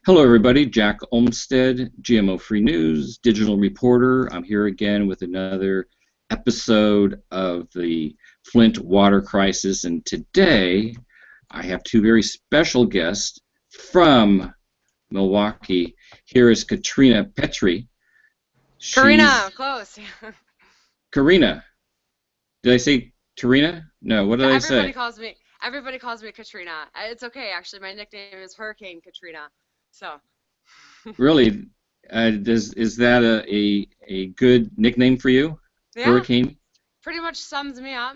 Hello, everybody. Jack Olmsted, GMO-free news, digital reporter. I'm here again with another episode of the Flint Water Crisis, and today I have two very special guests from Milwaukee. Here is Karina Petrie. Karina, close. Karina. Did I say Karina? No, what did I Everybody say? calls me everybody calls me Katrina. It's okay, actually. My nickname is Hurricane Katrina. So, Really, is that a good nickname for you? yeah, Hurricane? pretty much sums me up.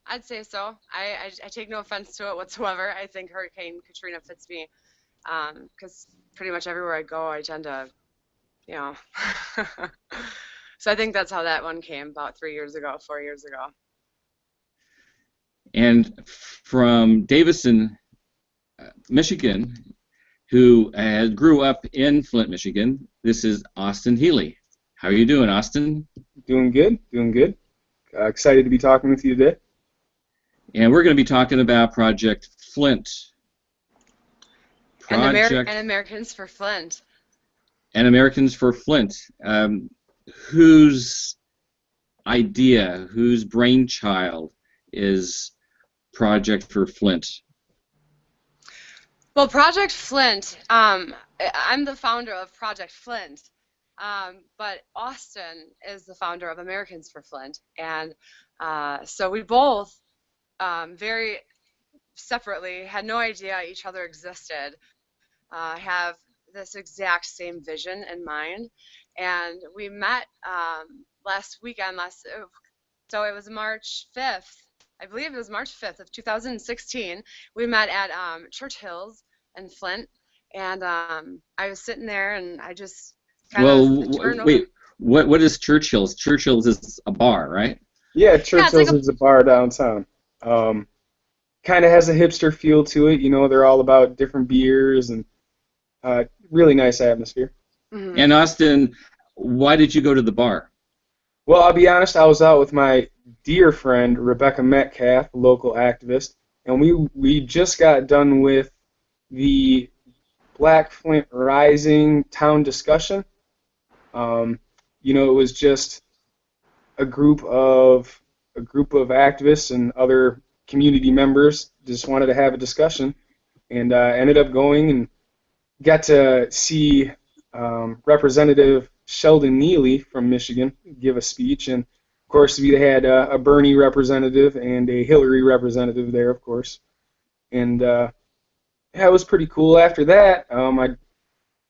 I'd say so. I take no offense to it whatsoever. I think Hurricane Katrina fits me. Because pretty much everywhere I go, I tend to, you know. So I think that's how that one came about 3 years ago, 4 years ago. And from Davison, Michigan, who grew up in Flint, Michigan. This is Auston Healy. How are you doing, Auston? Doing good, doing good. Excited to be talking with you today. And we're going to be talking about Project Flint. And Project Americans for Flint. and Americans for Flint. Whose idea, whose brainchild is Project for Flint? Well, Project Flint, I'm the founder of Project Flint, but Auston is the founder of Americans for Flint. And so we both, very separately, had no idea each other existed, have this exact same vision in mind. And we met last weekend, so it was March 5th. I believe it was March 5th of 2016. We met at Churchill's in Flint, and I was sitting there, and I just kind of turned over. Wait. What is Churchill's? Churchill's is a bar, right? Yeah, Yeah, it's like Churchill's is a bar downtown. Kind of has a hipster feel to it. You know, they're all about different beers and really nice atmosphere. mhm. And Austin, why did you go to the bar? Well, I'll be honest, I was out with my dear friend Rebecca Metcalf, a local activist, and we just got done with the Black Flint Rising town discussion. Um, it was just a group of activists and other community members just wanted to have a discussion, and ended up going and got to see Representative Sheldon Neely from Michigan give a speech, and of course we had a Bernie representative and a Hillary representative there, of course, and yeah, it was pretty cool. After that, I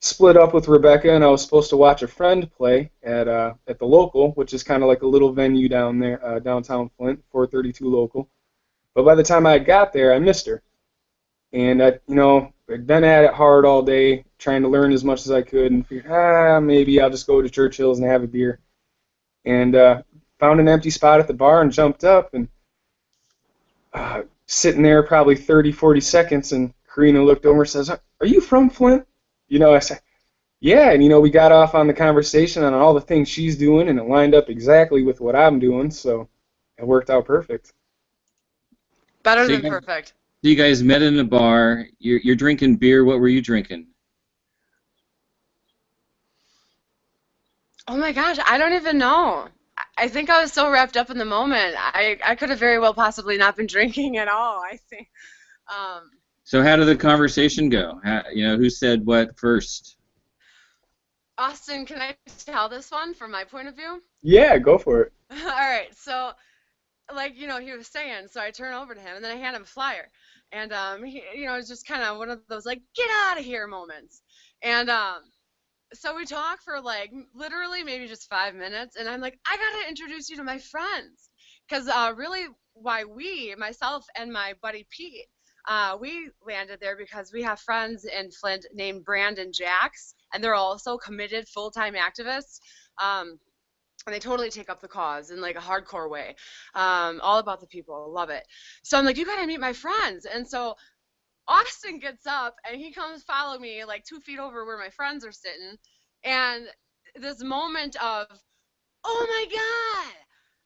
split up with Rebecca, and I was supposed to watch a friend play at the local, which is kind of like a little venue down there, downtown Flint, 432 local. But by the time I got there, I missed her, and I'd been at it hard all day, trying to learn as much as I could, and figured, maybe I'll just go to Churchill's and have a beer, and found an empty spot at the bar and jumped up, and sitting there probably 30, 40 seconds, and Karina looked over and says, "Are you from Flint?" I said, "Yeah," and we got off on the conversation on all the things she's doing, and it lined up exactly with what I'm doing, so it worked out perfect. Better So than perfect. you guys met in a bar. You're drinking beer. What were you drinking? Oh my gosh, I don't even know. I think I was so wrapped up in the moment. I could have very well possibly not been drinking at all, I think. Um, So how did the conversation go? Who said what first? Austin, can I tell this one from my point of view? Yeah, go for it. All right, so like he was saying, so I turn over to him and then I hand him a flyer, and it's just kind of one of those like get out of here moments, and so we talk for like literally maybe just 5 minutes, and I'm like, I gotta introduce you to my friends, because really why myself and my buddy Pete, we landed there because we have friends in Flint named Brandon Jacks, and they're also committed full-time activists. And they totally take up the cause in like a hardcore way, all about the people, love it. So I'm like, you gotta meet my friends, and so Austin gets up and he comes follow me like 2 feet over where my friends are sitting, and this moment of, oh my god,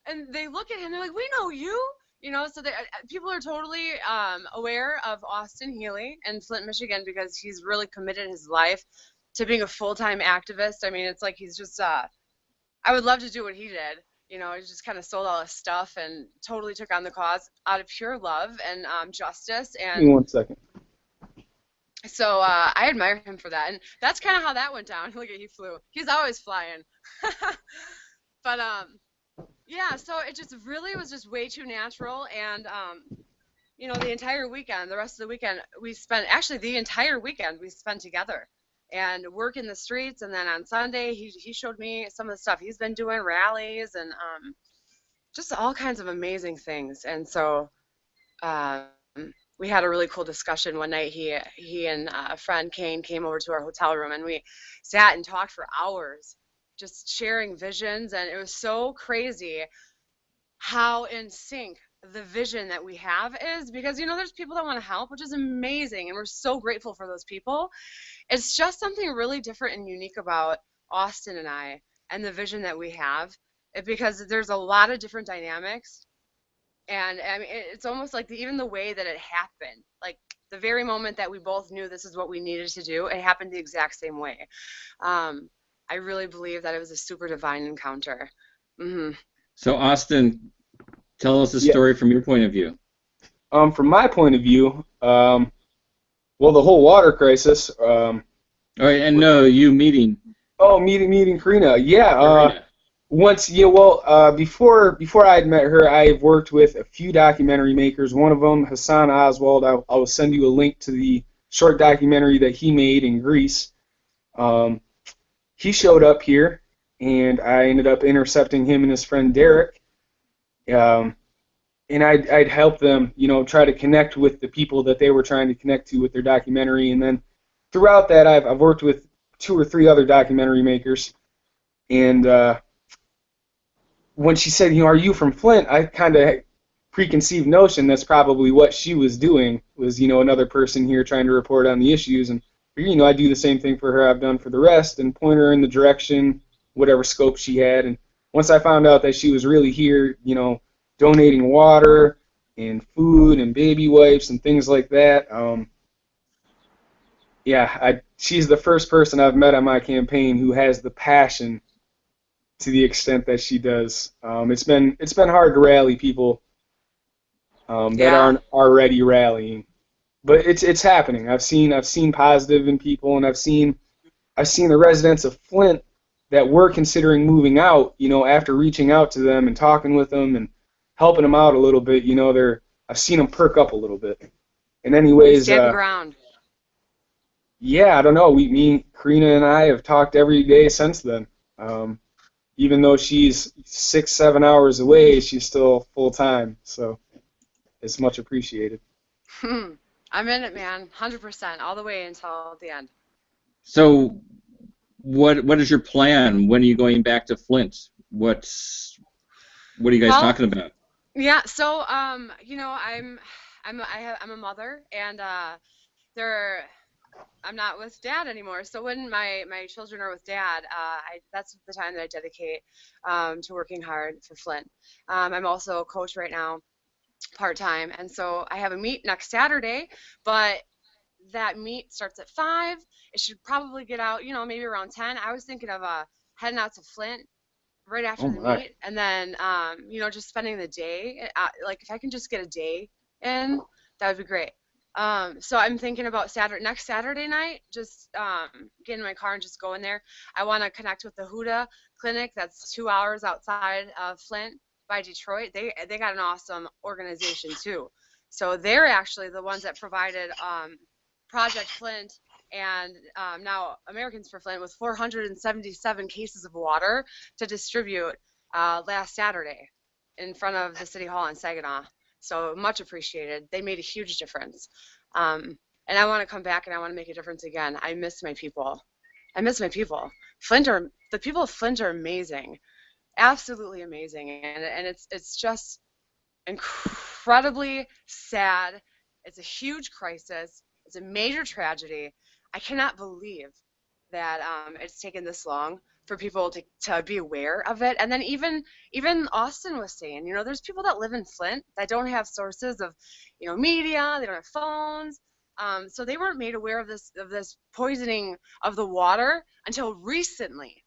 and they look at him, they're like, we know you, So people are totally aware of Auston Healy in Flint, Michigan, because he's really committed his life to being a full-time activist. I mean, it's like he's just, I would love to do what he did. He just kind of sold all his stuff and totally took on the cause out of pure love and justice. Give me And 1 second. so I admire him for that. And that's kind of how that went down. Look at, he flew. He's always flying. But yeah, so it just really was just way too natural. And the entire weekend, the rest of the weekend, actually the entire weekend we spent together and work in the streets. And then on Sunday, he showed me some of the stuff he's been doing, rallies and just all kinds of amazing things. And so um, we had a really cool discussion one night. He and a friend, Kane, came over to our hotel room, and we sat and talked for hours, just sharing visions. And it was so crazy how in sync the vision that we have is, because there's people that want to help, which is amazing, and we're so grateful for those people. It's just something really different and unique about Auston and I and the vision that we have, because there's a lot of different dynamics. And I mean, it's almost like even the way that it happened, like the very moment that we both knew this is what we needed to do, it happened the exact same way. I really believe that it was a super divine encounter. Hmm. So, Auston, tell us the Yeah. story from your point of view. From my point of view, well, the whole water crisis. All right, and no, you meeting Meeting Karina. Yeah. Karina. Before I had met her, I have worked with a few documentary makers. One of them, Hassan Oswald. I will send you a link to the short documentary that he made in Greece. He showed up here, and I ended up intercepting him and his friend Derek. And I'd help them, try to connect with the people that they were trying to connect to with their documentary. And then throughout that, I've worked with 2 or 3 other documentary makers. And when she said, are you from Flint? I kind of preconceived notion that's probably what she was doing, was, another person here trying to report on the issues. And, I do the same thing for her I've done for the rest, and point her in the direction, whatever scope she had. And once I found out that she was really here, donating water and food and baby wipes and things like that, she's the first person I've met on my campaign who has the passion to the extent that she does. It's been hard to rally people that aren't already rallying, but it's happening. I've seen positive in people, and I've seen the residents of Flint that were considering moving out. After reaching out to them and talking with them and helping them out a little bit, I've seen them perk up a little bit. And anyways, Stand ground. Yeah, I don't know. Karina and I have talked every day since then. Even though she's 6-7 hours away, she's still full time. So it's much appreciated. I'm in it, man. 100%, all the way until the end. So, what is your plan? When are you going back to Flint? What are you guys talking about? Yeah, so I'm a mother, and I'm not with Dad anymore. So when my children are with Dad, that's the time that I dedicate to working hard for Flint. I'm also a coach right now, part-time, and so I have a meet next Saturday, but that meet starts at 5. It should probably get out, maybe around 10. I was thinking of heading out to Flint right after the meet, and then just spending the day. Like if I can just get a day in, that would be great. So I'm thinking about next Saturday night, just get in my car and just go in there. I want to connect with the Huda Clinic. That's 2 hours outside of Flint by Detroit. They got an awesome organization too. So they're actually the ones that provided Project Flint and now Americans for Flint with 477 cases of water to distribute last Saturday in front of the City Hall in Saginaw. So much appreciated. They made a huge difference. And I want to come back and I want to make a difference again. I miss my people. The people of Flint are amazing. Absolutely amazing. And it's just incredibly sad. It's a huge crisis. It's a major tragedy. I cannot believe that it's taken this long for people to be aware of it. And then even Auston was saying, there's people that live in Flint that don't have sources of, media, they don't have phones. So they weren't made aware of this poisoning of the water until recently.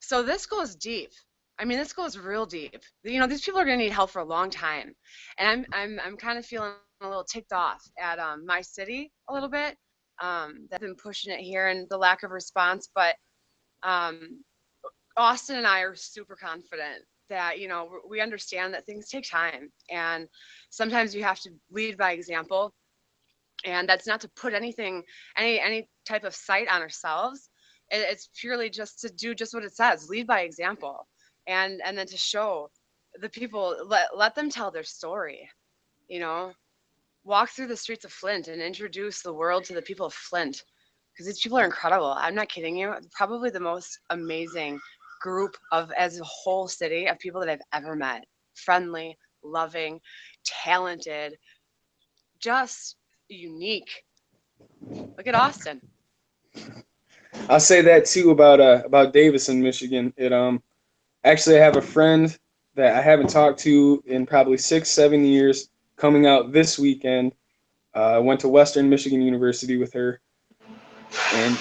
So this goes deep. I mean, this goes real deep. These people are going to need help for a long time. And I'm kind of feeling a little ticked off at my city a little bit. They've been pushing it here and the lack of response, but Auston and I are super confident that, we understand that things take time, and sometimes you have to lead by example. And that's not to put any type of sight on ourselves. It's purely just to do just what it says, lead by example, and then to show the people, let them tell their story, walk through the streets of Flint and introduce the world to the people of Flint, because these people are incredible. I'm not kidding you. Probably the most amazing group as a whole city of people that I've ever met. Friendly, loving, talented, just unique. Look at Auston. I'll say that too about Davison, Michigan. Actually, I have a friend that I haven't talked to in probably 6-7 years coming out this weekend. I went to Western Michigan University with her, and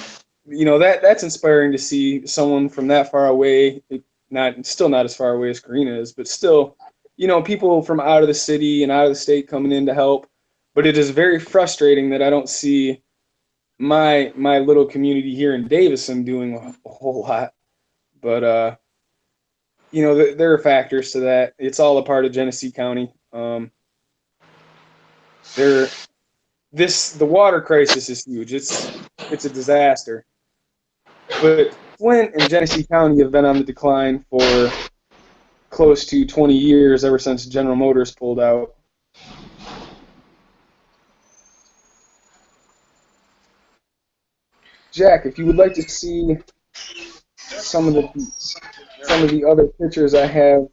that's inspiring to see someone from that far away. Still not as far away as Karina is, but still, people from out of the city and out of the state coming in to help. But it is very frustrating that I don't see my little community here in Davison doing a whole lot. But there are factors to that. It's all a part of Genesee County. The water crisis is huge. It's a disaster. But Flint and Genesee County have been on the decline for close to 20 years, ever since General Motors pulled out. Jack, if you would like to see some of the other pictures I have,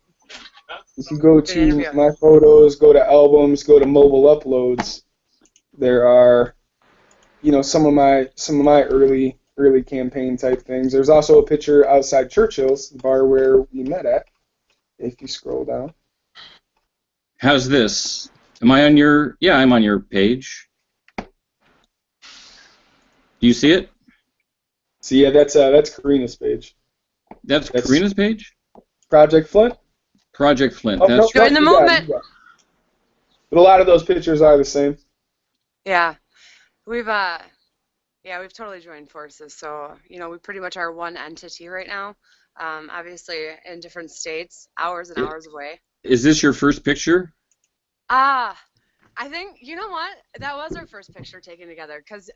if you go to my photos, go to albums, go to mobile uploads, there are, some of my early campaign type things. There's also a picture outside Churchill's, the bar where we met at, if you scroll down. How's this? Am I on your? Yeah, I'm on your page. Do you see it? So yeah, that's Karina's page. That's Karina's page? Project Flint? Project Flint. Oh, that's right. In the moment. But a lot of those pictures are the same. Yeah. We've totally joined forces. So, we pretty much are one entity right now. Obviously in different states, hours and hours away. Is this your first picture? I think, you know what? That was our first picture taken together, because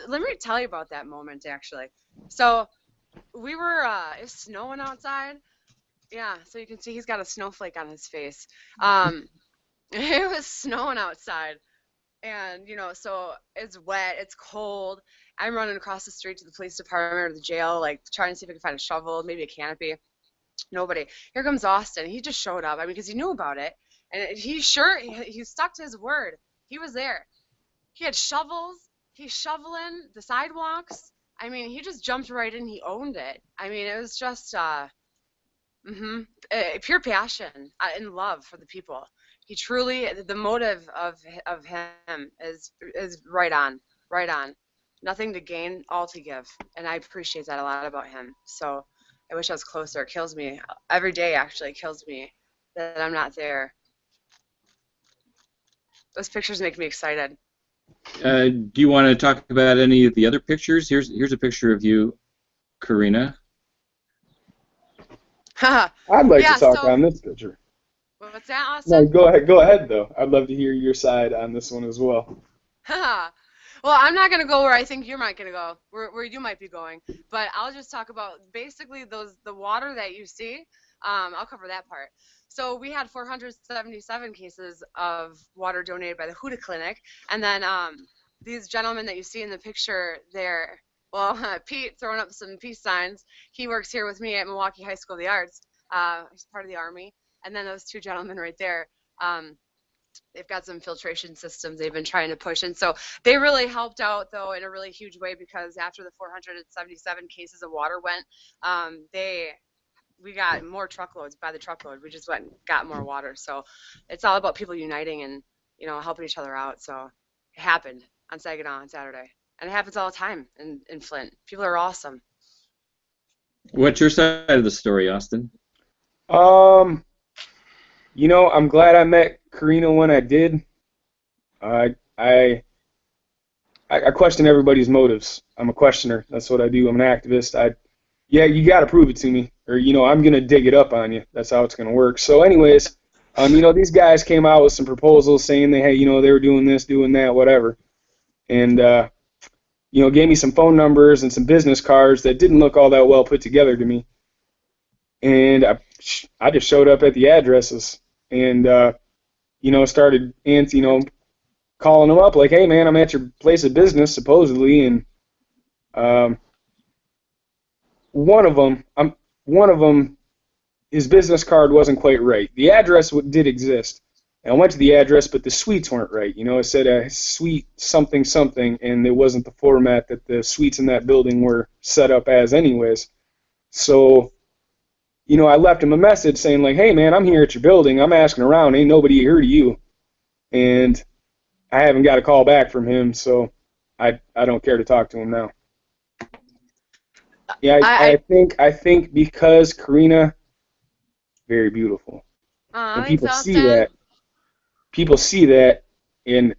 let me tell you about that moment, actually. So we were, it's snowing outside. Yeah, so you can see he's got a snowflake on his face. It was snowing outside, and, so it's wet, it's cold. I'm running across the street to the police department or the jail, like trying to see if I can find a shovel, maybe a canopy. Nobody. Here comes Auston. He just showed up. I mean, because he knew about it. And he stuck to his word. He was there. He had shovels. He's shoveling the sidewalks. I mean, he just jumped right in. He owned it. I mean, it was just pure passion and love for the people. He truly, the motive of him is right on, right on. Nothing to gain, all to give. And I appreciate that a lot about him. So I wish I was closer. It kills me. Every day, actually, it kills me that I'm not there. Those pictures make me excited. Do you want to talk about any of the other pictures? Here's a picture of you, Karina. I'd like to talk on this picture. What's that, Auston? No, go ahead, though. I'd love to hear your side on this one as well. Well, I'm not going to go where I think you're not going to go, where you might be going, but I'll just talk about basically the water that you see. I'll cover that part. So we had 477 cases of water donated by the Huda Clinic, and then these gentlemen that you see in the picture there, well, Pete throwing up some peace signs. He works here with me at Milwaukee High School of the Arts. He's part of the Army. And then those two gentlemen right there, They've got some filtration systems they've been trying to push. And so they really helped out, though, in a really huge way, because after the 477 cases of water went, we got more truckloads by the truckload. We just went and got more water. So it's all about people uniting and, helping each other out. So it happened on Saginaw on Saturday. And it happens all the time in Flint. People are awesome. What's your side of the story, Auston? I'm glad I met Karina when I did. I question everybody's motives. I'm a questioner. That's what I do. I'm an activist. You got to prove it to me, or I'm gonna dig it up on you. That's how it's gonna work. So, anyways, these guys came out with some proposals saying they were doing this, doing that, whatever, and gave me some phone numbers and some business cards that didn't look all that well put together to me, and I just showed up at the addresses and started calling them up like, hey man, I'm at your place of business supposedly, and one of them, his business card wasn't quite right. The address did exist. And I went to the address, but the suites weren't right. It said a suite something something, and it wasn't the format that the suites in that building were set up as anyways. So, I left him a message saying like, hey man, I'm here at your building. I'm asking around. Ain't nobody heard of you. And I haven't got a call back from him, so I don't care to talk to him now. Yeah, I think because Karina, very beautiful, and people see that. People see that, and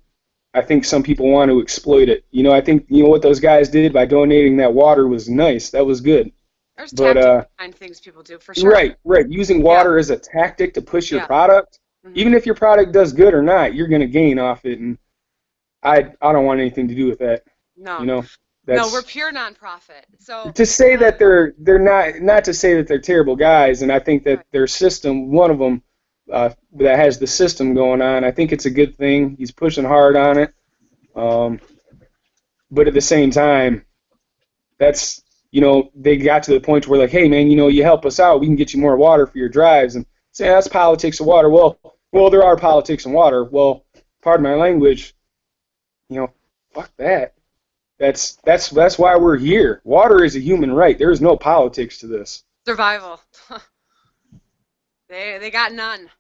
I think some people want to exploit it. I think what those guys did by donating that water was nice. That was good. There's tactical kind things people do for sure. Right. Using water as a tactic to push your product, even if your product does good or not, you're going to gain off it, and I don't want anything to do with that. No. No, we're pure nonprofit. So to say that they're not to say that they're terrible guys, and I think that their system, one of them that has the system going on, I think it's a good thing. He's pushing hard on it, but at the same time, that's they got to the point where like, hey man, you help us out, we can get you more water for your drives, and say that's politics of water. Well, there are politics in water. Well, pardon my language, fuck that. That's why we're here. Water is a human right. There is no politics to this. Survival. They got none.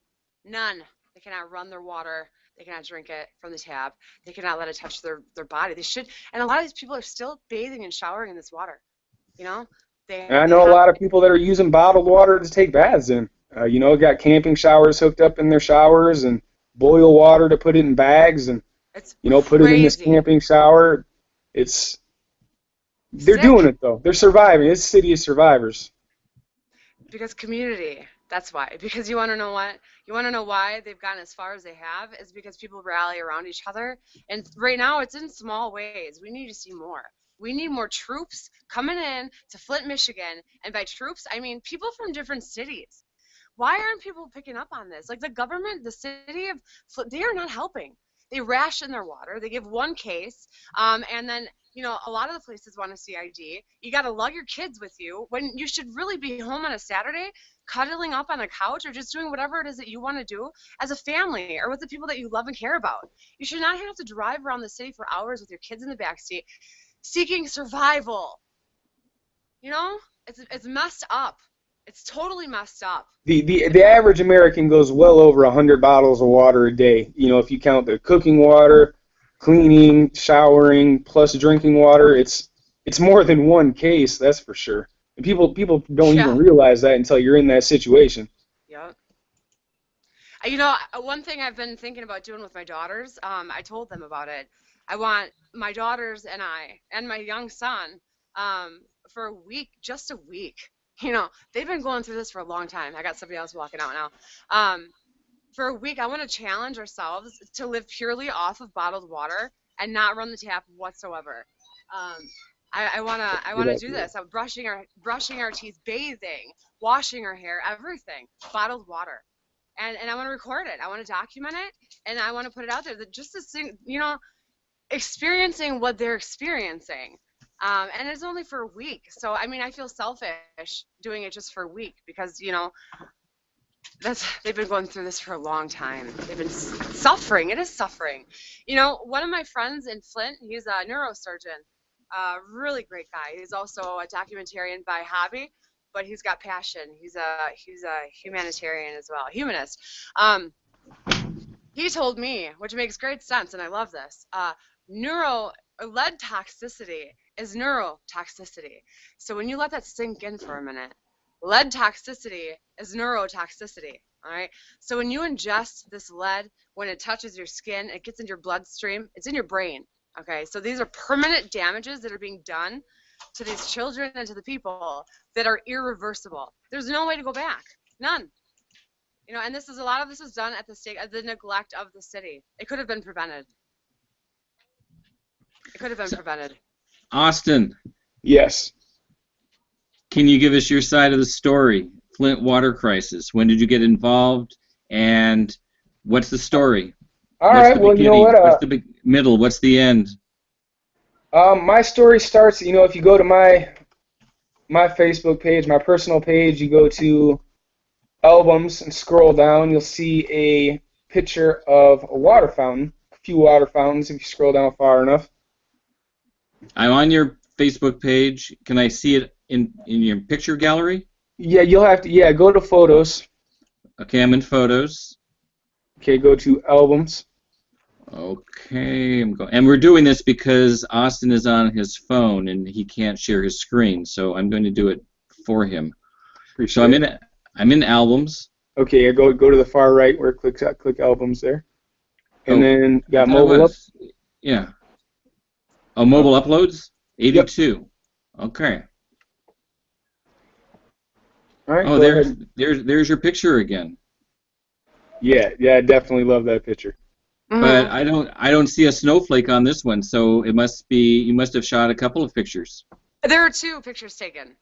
They cannot run their water. They cannot drink it from the tap. They cannot let it touch their body. They should. And a lot of these people are still bathing and showering in this water. And I know a lot of people that are using bottled water to take baths in. Got camping showers hooked up in their showers and boil water to put it in bags and put it in this camping shower. They're doing it though. They're surviving. It's a city of survivors. Because community. That's why. Because you want to know what? You want to know why they've gotten as far as they have? Is because people rally around each other. And right now it's in small ways. We need to see more. We need more troops coming in to Flint, Michigan. And by troops, I mean people from different cities. Why aren't people picking up on this? Like the government, the city of Flint, they are not helping. They ration their water. They give one case, and then a lot of the places want to see ID. You got to lug your kids with you when you should really be home on a Saturday, cuddling up on a couch, or just doing whatever it is that you want to do as a family or with the people that you love and care about. You should not have to drive around the city for hours with your kids in the backseat, seeking survival. It's messed up. It's totally messed up. The average American goes well over 100 bottles of water a day. If you count the cooking water, cleaning, showering, plus drinking water, it's more than one case, that's for sure. And people don't even realize that until you're in that situation. Yeah. One thing I've been thinking about doing with my daughters, I told them about it. I want my daughters and I and my young son for a week, just a week. They've been going through this for a long time. I got somebody else walking out now. For a week, I want to challenge ourselves to live purely off of bottled water and not run the tap whatsoever. I want to do this. I'm brushing our teeth, bathing, washing our hair, everything, bottled water. And I want to record it. I want to document it, and I want to put it out there. Just to see, experiencing what they're experiencing. And it's only for a week. So, I feel selfish doing it just for a week because, they've been going through this for a long time. They've been suffering. It is suffering. You know, one of my friends in Flint, he's a neurosurgeon, really great guy. He's also a documentarian by hobby, but he's got passion. He's a humanitarian as well, humanist. Um, he told me, which makes great sense, and I love this. Neuro Lead toxicity is neurotoxicity. So when you let that sink in for a minute, lead toxicity is neurotoxicity. All right. So when you ingest this lead, when it touches your skin, it gets into your bloodstream, it's in your brain. Okay. So these are permanent damages that are being done to these children and to the people that are irreversible. There's no way to go back. None. You know, and a lot of this was done at the neglect of the city. It could have been prevented. It could have been prevented. Auston, Yes. can you give us your side of the story? Flint Water Crisis. When did you get involved? And what's the story? All What's right. the Well, you know beginning? what? What's the middle? What's the end? My story starts. You know, if you go to my Facebook page, my personal page, you go to albums and scroll down, you'll see a picture of a water fountain, a few water fountains if you scroll down far enough. I'm on your Facebook page. Can I see it in your picture gallery? Yeah, you'll have to, go to photos. Okay, I'm in photos. Okay, go to albums. Okay, I'm going. And we're doing this because Auston is on his phone and he can't share his screen, so I'm going to do it for him. Appreciate So it. I'm in albums. Okay, go to the far right where it clicks out, click albums there. And then got That mobile up. Yeah. Oh, mobile uploads? 82. Yep. Okay. All right, Oh, go ahead. there's your picture again. Yeah, I definitely love that picture. But I don't see a snowflake on this one, so it must be you must have shot a couple of pictures. There are 2 pictures taken.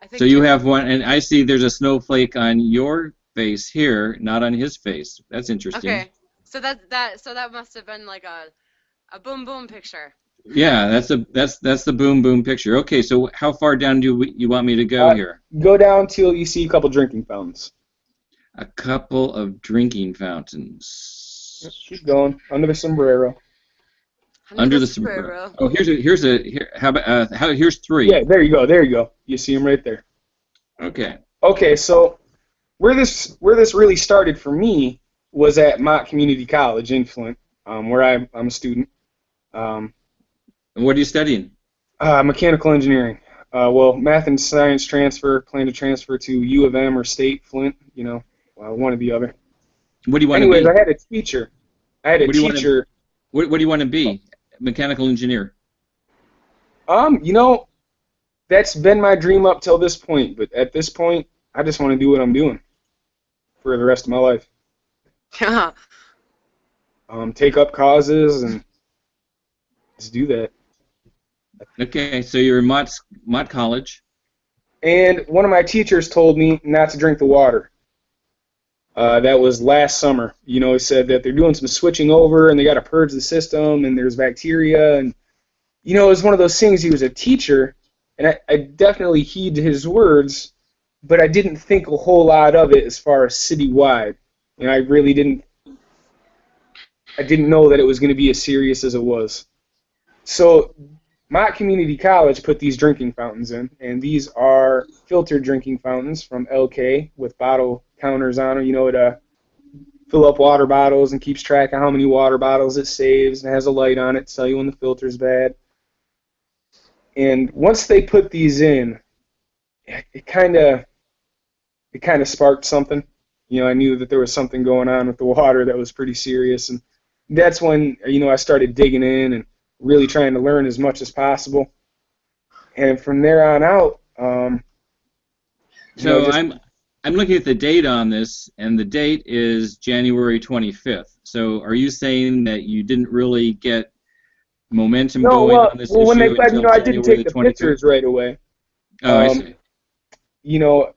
I think So you 2. have one, and I see there's a snowflake on your face here, not on his face. That's interesting. Okay. So that must have been like a boom boom picture. Yeah, that's the boom boom picture. Okay, so how far down do you want me to go here? Go down till you see a couple drinking fountains. A couple of drinking fountains. Keep going. Under the sombrero. Under the sombrero. Oh, how about here's 3. Yeah, there you go. You see them right there. Okay. Okay, so where this really started for me was at Mott Community College in Flint, where I'm a student. And what are you studying? Mechanical engineering. Math and science transfer. Plan to transfer to U of M or State Flint. You know, one or the other. What do you want to Anyways, be? I had a teacher. What do you want to be? Mechanical engineer. You know, that's been my dream up till this point. But at this point, I just want to do what I'm doing for the rest of my life. Take up causes and just do that. Okay, so you're in Mott College. And one of my teachers told me not to drink the water. That was last summer. You know, he said that they're doing some switching over and they got to purge the system and there's bacteria. And, you know, it was one of those things. He was a teacher, and I definitely heed his words, but I didn't think a whole lot of it as far as citywide. You know, I really didn't. I didn't know that it was going to be as serious as it was. So Mott Community College put these drinking fountains in, and these are filtered drinking fountains from LK with bottle counters on them. You know, it fill up water bottles and keeps track of how many water bottles it saves, and has a light on it to tell you when the filter's bad. And once they put these in, it kind of sparked something. You know, I knew that there was something going on with the water that was pretty serious, and that's when, you know, I started digging in and really trying to learn as much as possible. And from there on out, So I'm looking at the date on this, and the date is January 25th. So are you saying that you didn't really get momentum going on this issue when they said, until you know, I didn't January take the 25th? pictures right away. Oh, I see. You know,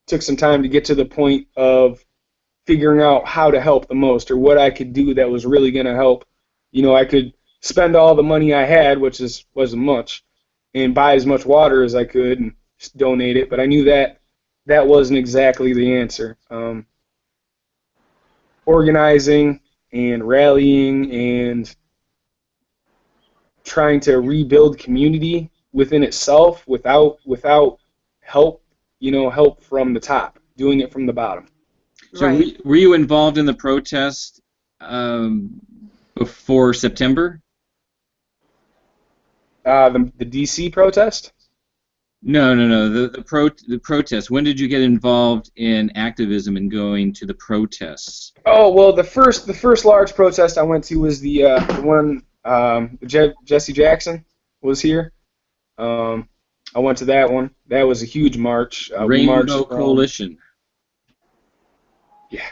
took some time to get to the point of figuring out how to help the most, or what I could do that was really going to help. You know, I could spend all the money I had, which wasn't much, and buy as much water as I could and just donate it. But I knew that that wasn't exactly the answer. Organizing and rallying and trying to rebuild community within itself without help, help from the top, doing it from the bottom. So Right. were you involved in the protest before September? The DC protest? No, no, no. The protest. When did you get involved in activism and going to the protests? Oh well, the first large protest I went to was the one Jesse Jackson was here. I went to that one. That was a huge march. We Rainbow marched from Coalition. yeah.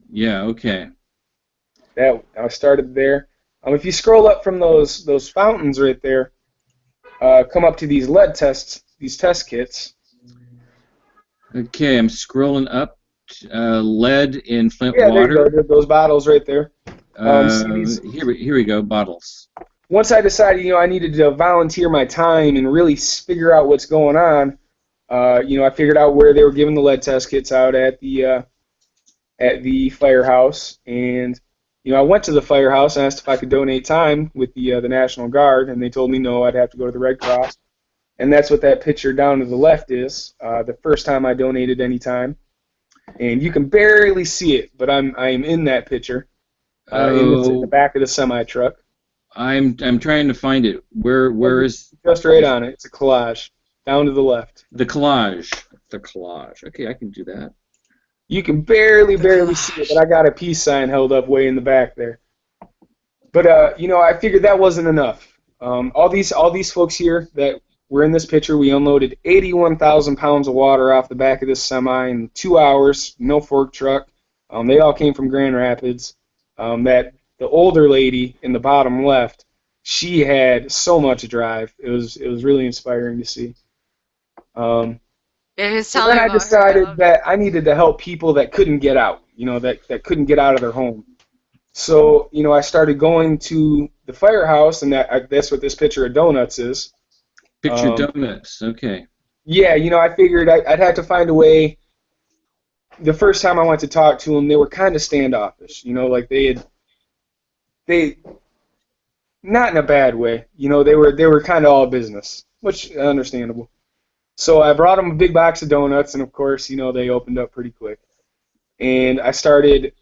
Yeah, okay. That I started there. If you scroll up from those fountains right there, come up to these lead tests, these test kits. Okay, I'm scrolling up. Lead in Flint Yeah, there you go. water. There's those bottles right there. See these. Here we go. Bottles. Once I decided, I needed to volunteer my time and really figure out what's going on, I figured out where they were giving the lead test kits out at the firehouse, and I went to the firehouse and asked if I could donate time with the National Guard, and they told me no, I'd have to go to the Red Cross, and that's what that picture down to the left is. The first time I donated any time, and you can barely see it, but I'm in that picture, in the back of the semi truck. I'm trying to find it. Where is Just right on it. It's a collage down to the left. the collage? The collage. Okay, I can do that. You can barely see it, but I got a peace sign held up way in the back there. But I figured that wasn't enough. All these folks here that were in this picture, we unloaded 81,000 pounds of water off the back of this semi in 2 hours. No fork truck. They all came from Grand Rapids. The older lady in the bottom left, she had so much drive. It was really inspiring to see. Yeah, he's So telling then me I about her. decided that I needed to help people that couldn't get out, that couldn't get out of their home. So, I started going to the firehouse, and that's what this picture of donuts is. Picture donuts. Okay. Yeah, I figured I'd have to find a way. The first time I went to talk to them, they were kind of standoffish. Like they, not in a bad way. They were kind of all business, which is understandable. So I brought them a big box of donuts, and of course, they opened up pretty quick. And I started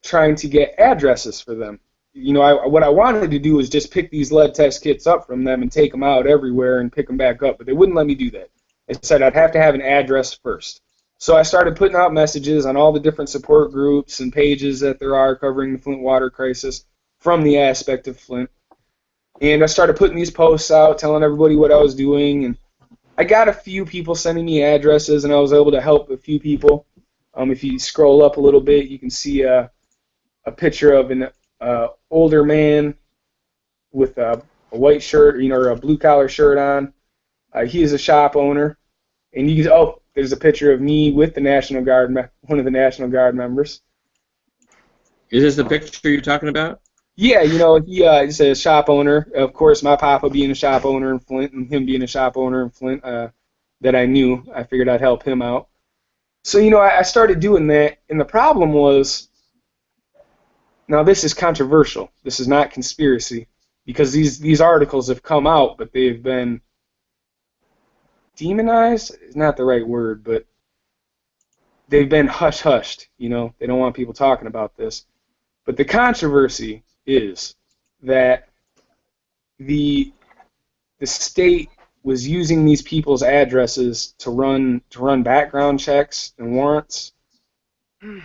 trying to get addresses for them. What I wanted to do was just pick these lead test kits up from them and take them out everywhere and pick them back up, but they wouldn't let me do that. They said I'd have to have an address first. So I started putting out messages on all the different support groups and pages that there are covering the Flint Water Crisis from the aspect of Flint. And I started putting these posts out, telling everybody what I was doing, and I got a few people sending me addresses, and I was able to help a few people. If you scroll up a little bit, you can see a picture of an older man with a white shirt, or a blue-collar shirt on. He is a shop owner, and there's a picture of me with the National Guard, one of the National Guard members. Is this the picture you're talking about? Yeah, he's a shop owner. Of course, my papa being a shop owner in Flint and him being a shop owner in Flint that I knew, I figured I'd help him out. So, I started doing that, and the problem was, now this is controversial. This is not conspiracy, because these articles have come out, but they've been demonized. Is not the right word, but they've been hush-hushed. They don't want people talking about this. But the controversy is that the state was using these people's addresses to run background checks and warrants,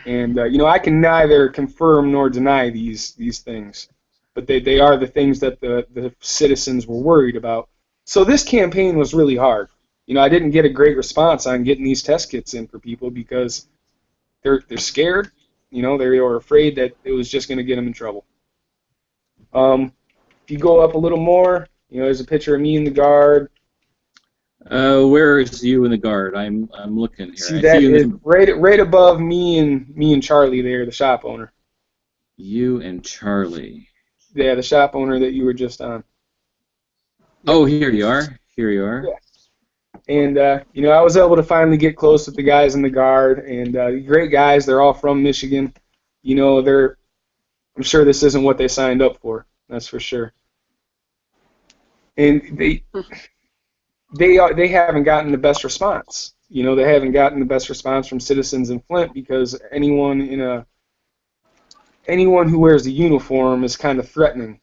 and I can neither confirm nor deny these things, but they are the things that the citizens were worried about. So this campaign was really hard. I didn't get a great response on getting these test kits in for people because they're scared. They were afraid that it was just going to get them in trouble. If you go up a little more, there's a picture of me in the Guard. Where is you in the Guard? I'm looking here. See, that is right above me and Charlie there, the shop owner. You and Charlie. Yeah, the shop owner that you were just on. Oh, here you are. Here you are. Yeah. And I was able to finally get close with the guys in the guard, and great guys. They're all from Michigan. I'm sure this isn't what they signed up for. That's for sure. And they haven't gotten the best response. They haven't gotten the best response from citizens in Flint because anyone who wears a uniform is kind of threatening,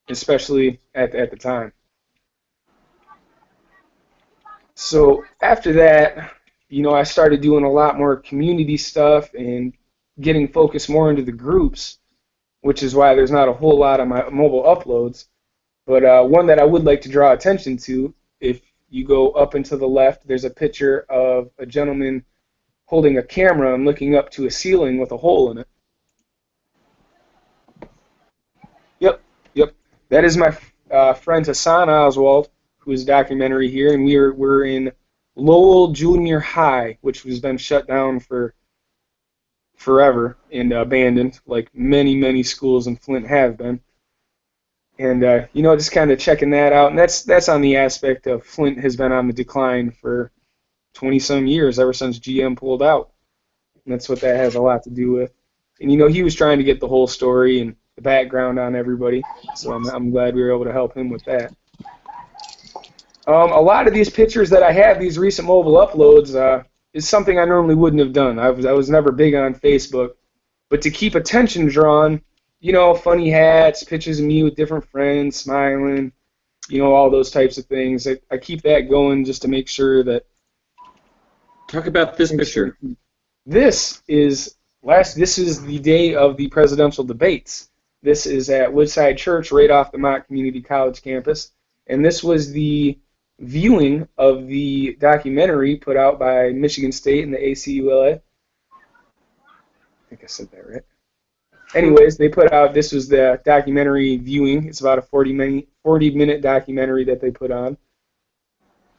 especially at the time. So after that, I started doing a lot more community stuff and getting focused more into the groups, which is why there's not a whole lot of my mobile uploads. But one that I would like to draw attention to, if you go up and to the left, there's a picture of a gentleman holding a camera and looking up to a ceiling with a hole in it. Yep. That is my friend Hassan Oswald, who is a documentary here, and we're in Lowell Junior High, which has been shut down for forever and abandoned, like many, many schools in Flint have been. And just kind of checking that out, and that's on the aspect of Flint has been on the decline for 20-some years, ever since GM pulled out. And that's what that has a lot to do with. And he was trying to get the whole story and the background on everybody, so I'm glad we were able to help him with that. A lot of these pictures that I have, these recent mobile uploads, is something I normally wouldn't have done. I was never big on Facebook, but to keep attention drawn, funny hats, pictures of me with different friends, smiling, all those types of things. I keep that going just to make sure that. Talk about this picture. This is the day of the presidential debates. This is at Woodside Church, right off the Mott Community College campus, and this was the viewing of the documentary put out by Michigan State and the ACULA. I think I said that right. Anyways, this was the documentary viewing. It's about a 40-minute documentary that they put on.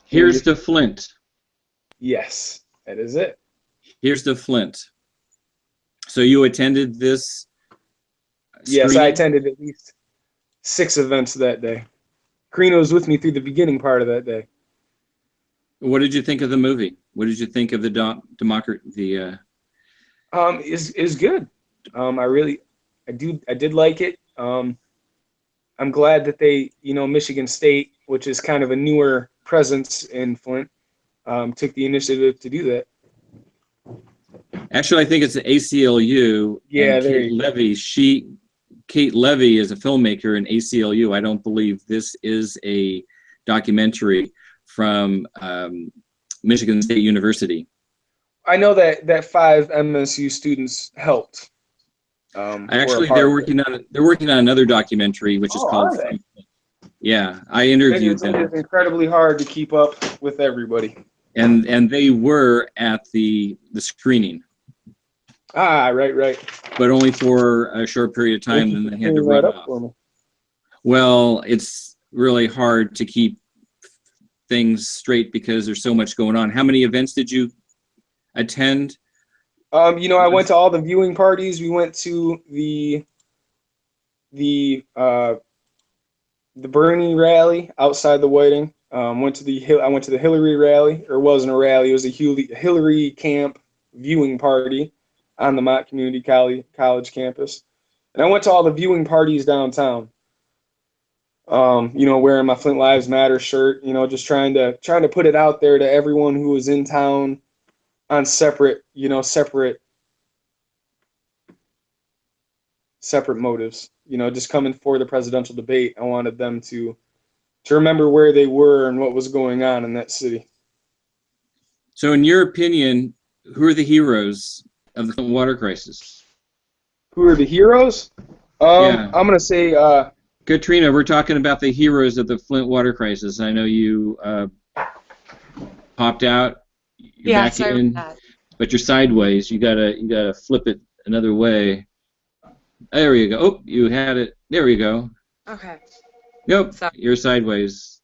Here's the Flint. Yes, that is it. Here's the Flint. So you attended this Yes, screening? I attended at least 6 events that day. Karina was with me through the beginning part of that day. What did you think of the movie? What did you think of the Is good. I did like it. I'm glad that they, Michigan State, which is kind of a newer presence in Flint, took the initiative to do that. Actually, I think it's the ACLU. Yeah, and Kate Levy is a filmmaker in ACLU. I don't believe this is a documentary from Michigan State University. I know that 5 MSU students helped. Actually, they're working on another documentary, which is called. Yeah, I interviewed them. It's incredibly hard to keep up with everybody. And they were at the screening. Right. But only for a short period of time, then they had to run off. Well, it's really hard to keep things straight because there's so much going on. How many events did you attend? I went to all the viewing parties. We went to the Bernie rally outside the Whiting. I went to the Hillary rally, or it wasn't a rally. It was a Hillary camp viewing party on the Mott Community College campus. And I went to all the viewing parties downtown. Wearing my Flint Lives Matter shirt, just trying to put it out there to everyone who was in town on separate motives. Just coming for the presidential debate. I wanted them to remember where they were and what was going on in that city. So in your opinion, who are the heroes of the Flint Water Crisis? Who are the heroes? I'm going to say... Katrina, we're talking about the heroes of the Flint Water Crisis. I know you popped out. You're back in, but you're sideways. You gotta flip it another way. There you go. Oh, you had it. There you go. Okay. Nope, you're sideways.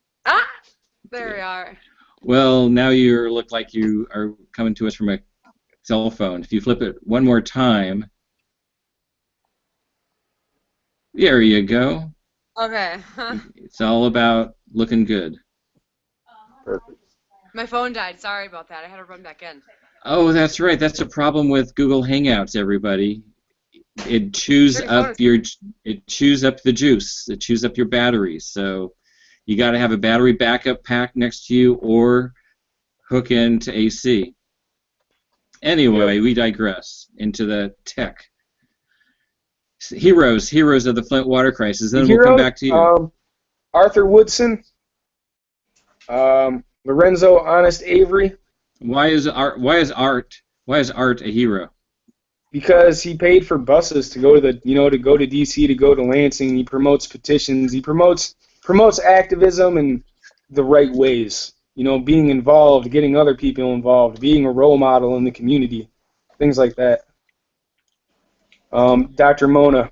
There we are. Well, now you look like you are coming to us from a cell phone. If you flip it one more time, there you go. Okay. It's all about looking good. Perfect. My phone died. Sorry about that. I had to run back in. Oh, that's right. That's a problem with Google Hangouts, everybody. It chews Sure, your phone up is. it chews up the juice. It chews up your batteries. So you got to have a battery backup pack next to you or hook into AC. Yep. Anyway, we digress into the tech. Heroes of the Flint Water Crisis. The Then we'll come heroes, back to you. Arthur Woodson, Lorenzo Honest Avery, Why is Art a hero? because he paid for buses to go to to go to DC, to go to Lansing. He promotes petitions. He promotes activism in the right ways. Being involved, getting other people involved, being a role model in the community, things like that. Dr. Mona,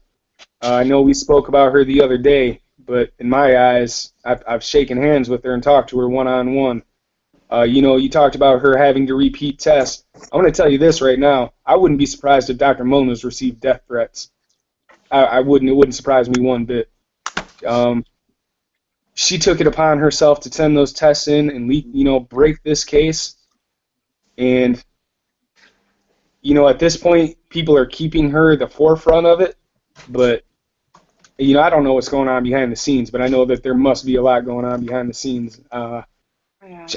I know we spoke about her the other day, but in my eyes, I've shaken hands with her and talked to her one-on-one. You talked about her having to repeat tests. I'm going to tell you this right now. I wouldn't be surprised if Dr. Mona's received death threats. I wouldn't. It wouldn't surprise me one bit. She took it upon herself to send those tests in and break this case. And at this point, people are keeping her the forefront of it. But I don't know what's going on behind the scenes, but I know that there must be a lot going on behind the scenes. Yeah.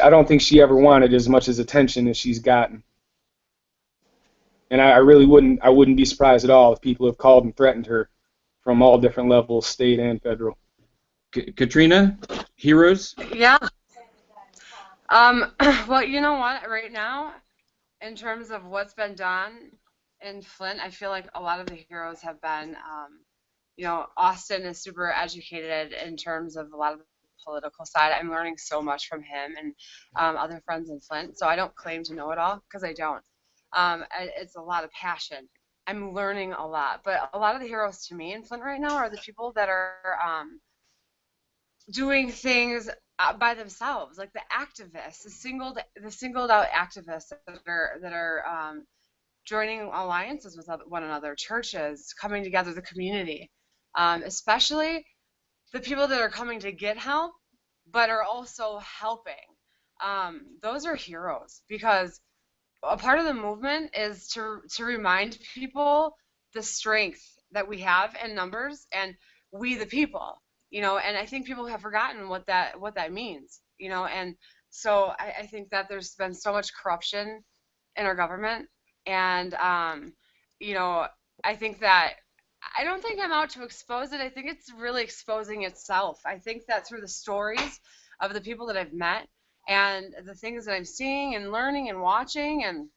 I don't think she ever wanted as much as attention as she's gotten. And I really wouldn't be surprised at all if people have called and threatened her from all different levels, state and federal. Katrina, heroes? Yeah. Well, you know what? Right now, in terms of what's been done in Flint, I feel like a lot of the heroes have been, Auston is super educated in terms of a lot of the political side. I'm learning so much from him and other friends in Flint. So I don't claim to know it all because I don't. It's a lot of passion. I'm learning a lot, but a lot of the heroes to me in Flint right now are the people that are doing things by themselves, like the activists, the singled out activists that are joining alliances with one another, churches coming together, the community, especially the people that are coming to get help, but are also helping. Those are heroes because a part of the movement is to remind people the strength that we have in numbers and we the people, and I think people have forgotten what that means, and so I think that there's been so much corruption in our government, and you know I think that I don't think I'm out to expose it. I think it's really exposing itself. I think that through the stories of the people that I've met and the things that I'm seeing and learning and watching, and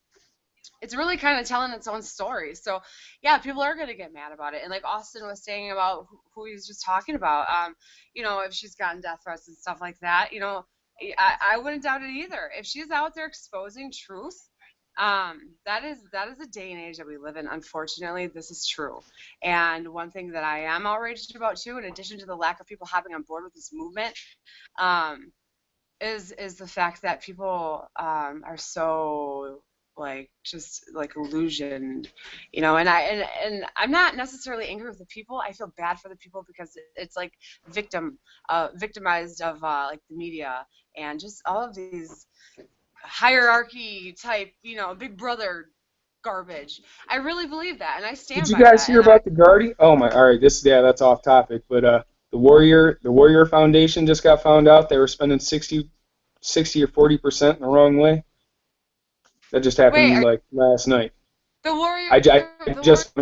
it's really kind of telling its own story. So, yeah, people are going to get mad about it. And like Auston was saying about who he was just talking about, if she's gotten death threats and stuff like that, I wouldn't doubt it either. If she's out there exposing truth, that is a day and age that we live in. Unfortunately, this is true. And one thing that I am outraged about too, in addition to the lack of people hopping on board with this movement, um, is the fact that people are so like just like illusioned, and I'm not necessarily angry with the people. I feel bad for the people because it's like victimized of like the media and just all of these hierarchy type, big brother garbage. I really believe that and I Did stand you by guys that. hear And I about the Guardian? Oh my! All right, that's off topic, but the Warrior Foundation just got found out they were spending 60 or 40% in the wrong way. That just wait, happened like last night. the warrior I the warrior just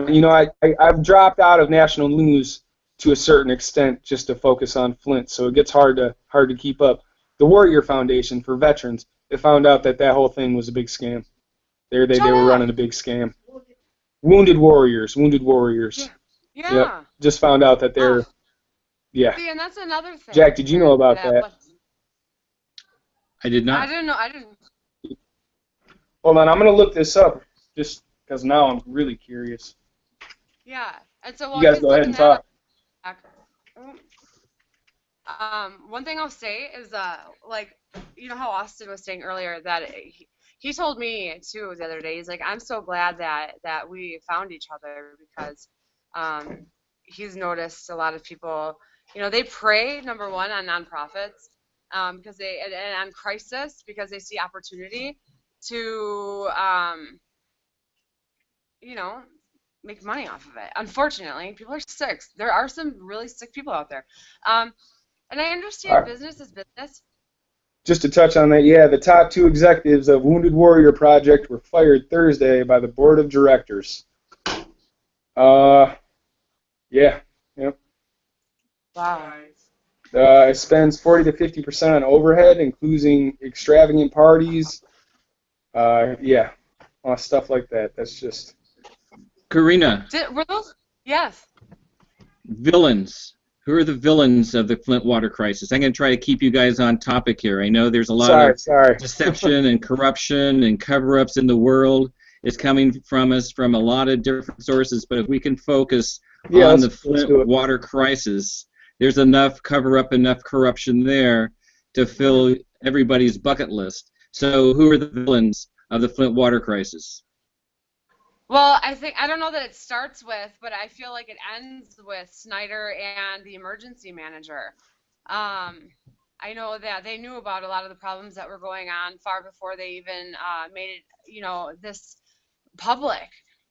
I've dropped out of national news to a certain extent just to focus on Flint, so it gets hard to keep up. The Warrior Foundation for veterans, they found out that whole thing was a big scam. They Shut were up. running a big scam. Wounded warriors. Yeah, Yep. yeah. Just found out that Oh, yeah. see, and that's another Jack, thing did you know about that that? what I did I not. didn't know. I didn't. Hold on, I'm gonna look this up just because now I'm really curious. Yeah, and so You while guys he's go ahead looking and that up, talk. one thing I'll say is like how Auston was saying earlier that he told me too the other day. He's like, I'm so glad that we found each other because he's noticed a lot of people. They prey number one on nonprofits, because and on crisis because they see opportunity to you know, make money off of it. Unfortunately, people are sick. There are some really sick people out there. And I understand business is business. Just to touch on that, yeah, the top 2 executives of Wounded Warrior Project were fired Thursday by the board of directors. Yeah, yep. Wow. It spends 40 to 50% on overhead, including extravagant parties. Yeah, stuff like that. That's just. Karina. Were those? Yes. Villains. Who are the villains of the Flint Water Crisis? I'm going to try to keep you guys on topic here. I know there's a lot of deception and corruption and cover-ups in the world. It's coming from us from a lot of different sources, but if we can focus on the Flint Water Crisis, there's enough cover-up, enough corruption there to fill everybody's bucket list. So who are the villains of the Flint Water Crisis? Well, I don't know that it starts with, but I feel like it ends with Snyder and the emergency manager. I know that they knew about a lot of the problems that were going on far before they even made it, this public.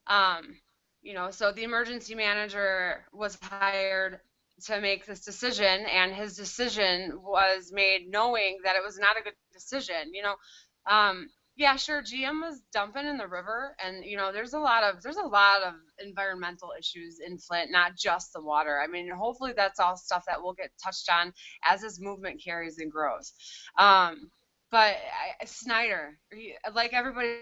So the emergency manager was hired to make this decision, and his decision was made knowing that it was not a good decision. Yeah, sure. GM was dumping in the river, and there's a lot of environmental issues in Flint, not just the water. I mean, hopefully that's all stuff that will get touched on as this movement carries and grows. But Snyder, like everybody's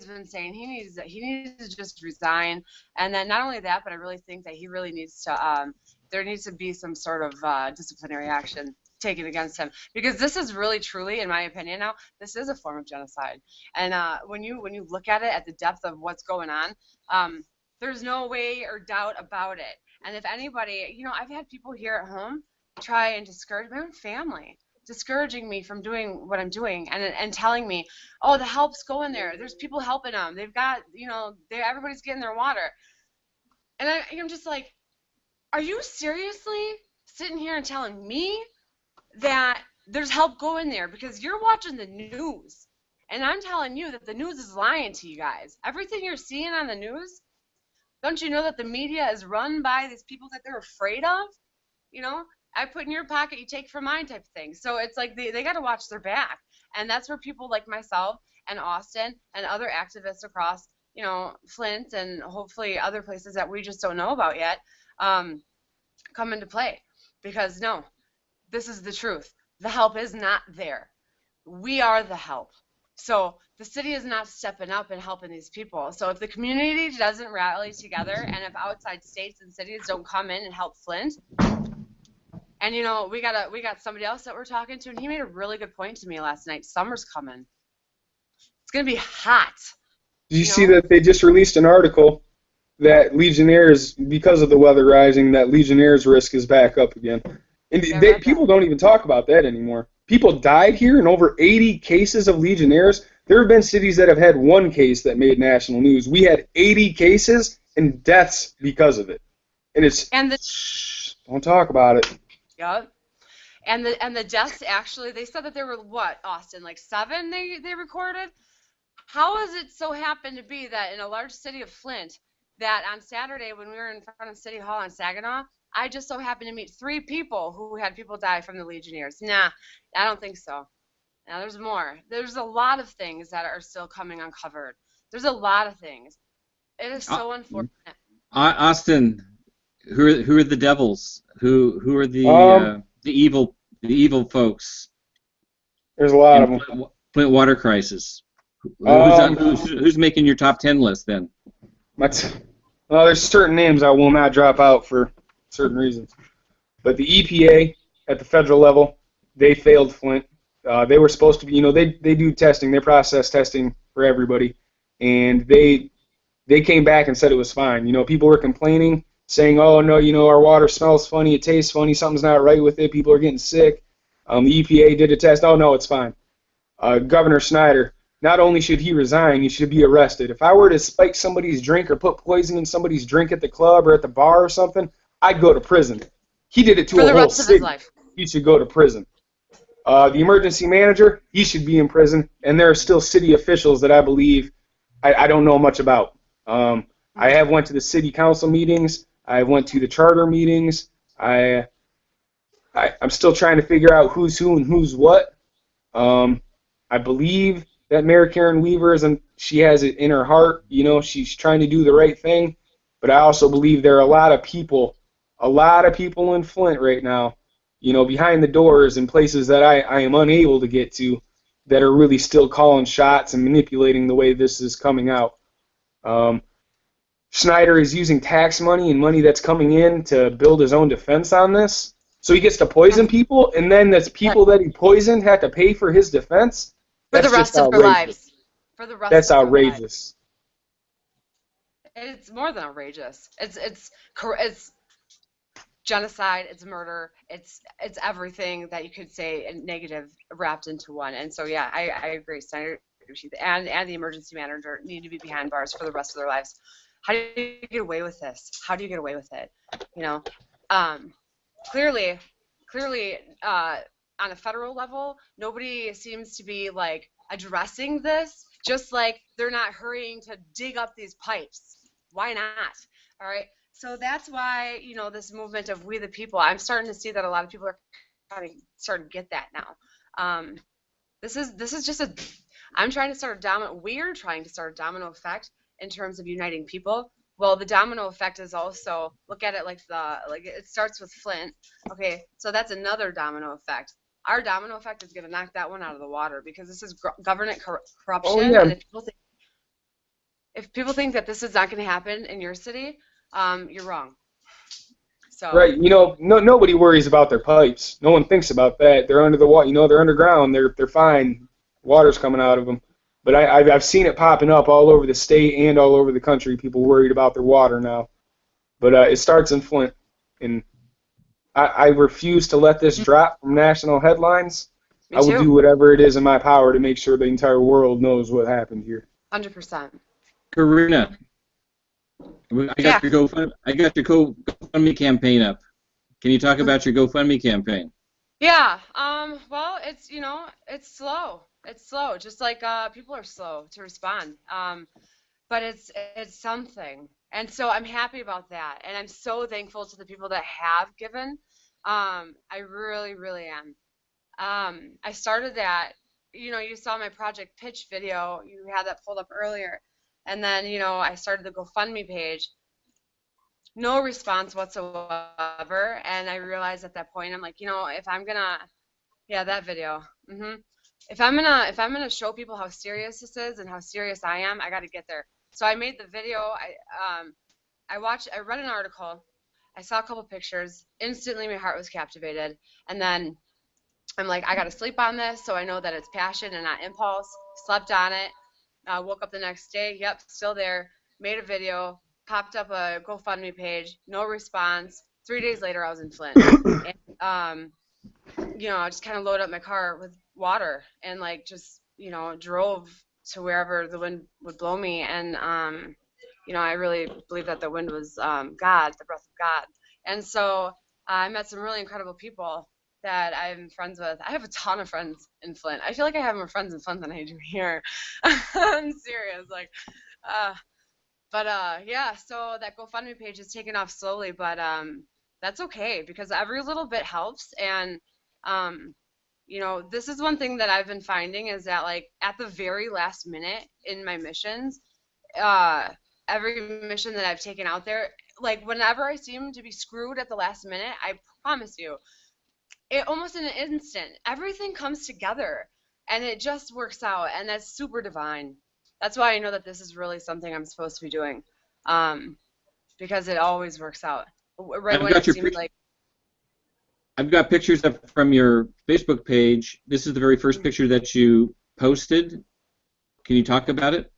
been saying, he needs to just resign, and then not only that, but I really think that he really needs to. There needs to be some sort of disciplinary action taken against him, because this is really truly, in my opinion now, this is a form of genocide. And when you look at it at the depth of what's going on, there's no way or doubt about it. And if anybody, I've had people here at home try and discourage my own family, discouraging me from doing what I'm doing, and telling me, oh, the help's going there, there's people helping them, they've got, everybody's getting their water. And I'm just like, are you seriously sitting here and telling me that there's help going there? Because you're watching the news, and I'm telling you that the news is lying to you guys. Everything you're seeing on the news, don't you know that the media is run by these people that they're afraid of? I put in your pocket, you take from mine type of thing. So it's like they got to watch their back, and that's where people like myself and Auston and other activists across Flint and hopefully other places that we just don't know about yet come into play. Because no, this is the truth. The help is not there. We are the help. So the city is not stepping up and helping these people. So if the community doesn't rally together, and if outside states and cities don't come in and help Flint, and we got somebody else that we're talking to, and he made a really good point to me last night. Summer's coming. It's gonna be hot. Did you see that they just released an article that Legionnaires, because of the weather rising, that Legionnaires' risk is back up again? And people don't even talk about that anymore. People died here in over 80 cases of Legionnaires. There have been cities that have had one case that made national news. We had 80 cases and deaths because of it. And don't talk about it. Yep. And the deaths, actually, they said that there were, what, Auston, like 7 they recorded? How is it so happened to be that in a large city of Flint, that on Saturday when we were in front of City Hall on Saginaw, I just so happened to meet 3 people who had people die from the Legionnaires? Nah, I don't think so. Now, there's more. There's a lot of things that are still coming uncovered. There's a lot of things. It is so unfortunate. Auston, who are the devils? Who are the evil folks? There's a lot of them. Flint Water Crisis. Who's making your top 10 list then? Well, there's certain names I will not drop out for certain reasons. But the EPA at the federal level, they failed Flint. They were supposed to be, they do testing, they process testing for everybody, and they came back and said it was fine. People were complaining, saying, oh, no, our water smells funny, it tastes funny, something's not right with it, people are getting sick. The EPA did a test, oh, no, it's fine. Governor Snyder, not only should he resign, he should be arrested. If I were to spike somebody's drink or put poison in somebody's drink at the club or at the bar or something, I'd go to prison. He did it to a whole city. He should go to prison. The emergency manager, he should be in prison, and there are still city officials that I believe I don't know much about. I have went to the city council meetings. I went to the charter meetings. I'm still trying to figure out who's who and who's what. I believe that Mayor Karen Weaver she has it in her heart. You know, she's trying to do the right thing. But I also believe there are a lot of people in Flint right now, you know, behind the doors in places that I am unable to get to, that are really still calling shots and manipulating the way this is coming out. Schneider is using tax money and money that's coming in to build his own defense on this. So he gets to poison people, and then the people that he poisoned have to pay for his defense? For That's the rest just of their outrageous. lives. For the rest That's of their lives. outrageous. It's more than outrageous. It's genocide. It's murder. It's everything that you could say negative wrapped into one. And so yeah, I agree. Senator and the emergency manager need to be behind bars for the rest of their lives. How do you get away with this? How do you get away with it? You know, clearly, on a federal level, nobody seems to be like addressing this. Just like they're not hurrying to dig up these pipes. Why not? All right. So that's why, you know, this movement of we the people, I'm starting to see that a lot of people are starting to get that now. This is just I'm trying to start a domino. We're trying to start a domino effect in terms of uniting people. Well, the domino effect is also, look at it like it starts with Flint. Okay, so that's another domino effect. Our domino effect is going to knock that one out of the water because this is government corruption. Oh, yeah. And if people think that this is not going to happen in your city, you're wrong. So Right, you know, nobody worries about their pipes. No one thinks about that. They're under the water, you know, they're underground. They're fine. Water's coming out of them. But I've seen it popping up all over the state and all over the country. People worried about their water now. But it starts in Flint, and I refuse to let this drop from national headlines. Me I will too. do whatever it is in my power to make sure the entire world knows what happened here. 100%. Karina, I Yeah. got your GoFundMe campaign up. Can you talk about your GoFundMe campaign? Yeah. Well, it's, you know, it's slow. It's slow. Just like people are slow to respond. But it's something. And so I'm happy about that. And I'm so thankful to the people that have given. I really, really am. I started that, you know, you saw my project pitch video. You had that pulled up earlier. And then, you know, I started the GoFundMe page. No response whatsoever. And I realized at that point, I'm like, you know, if I'm gonna, yeah, that video. If I'm gonna show people how serious this is and how serious I am, I got to get there. So I made the video. I read an article. I saw a couple pictures. Instantly, my heart was captivated. And then I'm like, I got to sleep on this so I know that it's passion and not impulse. Slept on it. Woke up the next day. Yep, still there. Made a video. Popped up a GoFundMe page. No response. 3 days later, I was in Flint. And, you know, I just kind of loaded up my car with water and like just, you know, drove to wherever the wind would blow me. And, you know, I really believe that the wind was God, the breath of God. And so I met some really incredible people that I'm friends with. I have a ton of friends in Flint. I feel like I have more friends in Flint than I do here. I'm serious. Like, yeah, so that GoFundMe page is taking off slowly, but that's okay because every little bit helps. And you know, this is one thing that I've been finding is that like at the very last minute in my missions, every mission that I've taken out there, like whenever I seem to be screwed at the last minute, I promise you, it almost in an instant, everything comes together and it just works out, and that's super divine. That's why I know that this is really something I'm supposed to be doing, because it always works out right I've when got it your seems like. I've got pictures from your Facebook page. This is the very first picture that you posted. Can you talk about it?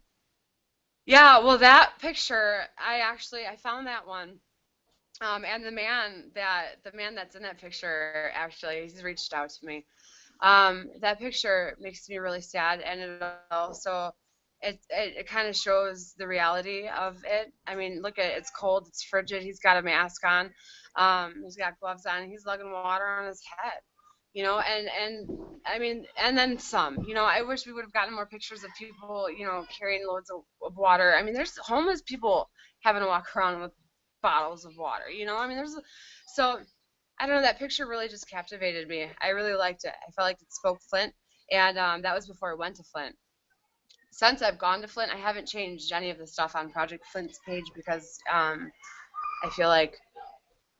Yeah, well, that picture, I found that one. And the man that's in that picture, actually, he's reached out to me. That picture makes me really sad, and it also it kind of shows the reality of it. I mean, look at it, it's cold, it's frigid. He's got a mask on, he's got gloves on, and he's lugging water on his head. you know, and I mean, and then some, you know. I wish we would have gotten more pictures of people, you know, carrying loads of water. I mean, there's homeless people having to walk around with bottles of water, you know. I mean, so I don't know, that picture really just captivated me. I really liked it. I felt like it spoke Flint, and that was before I went to Flint. Since I've gone to Flint, I haven't changed any of the stuff on Project Flint's page because I feel like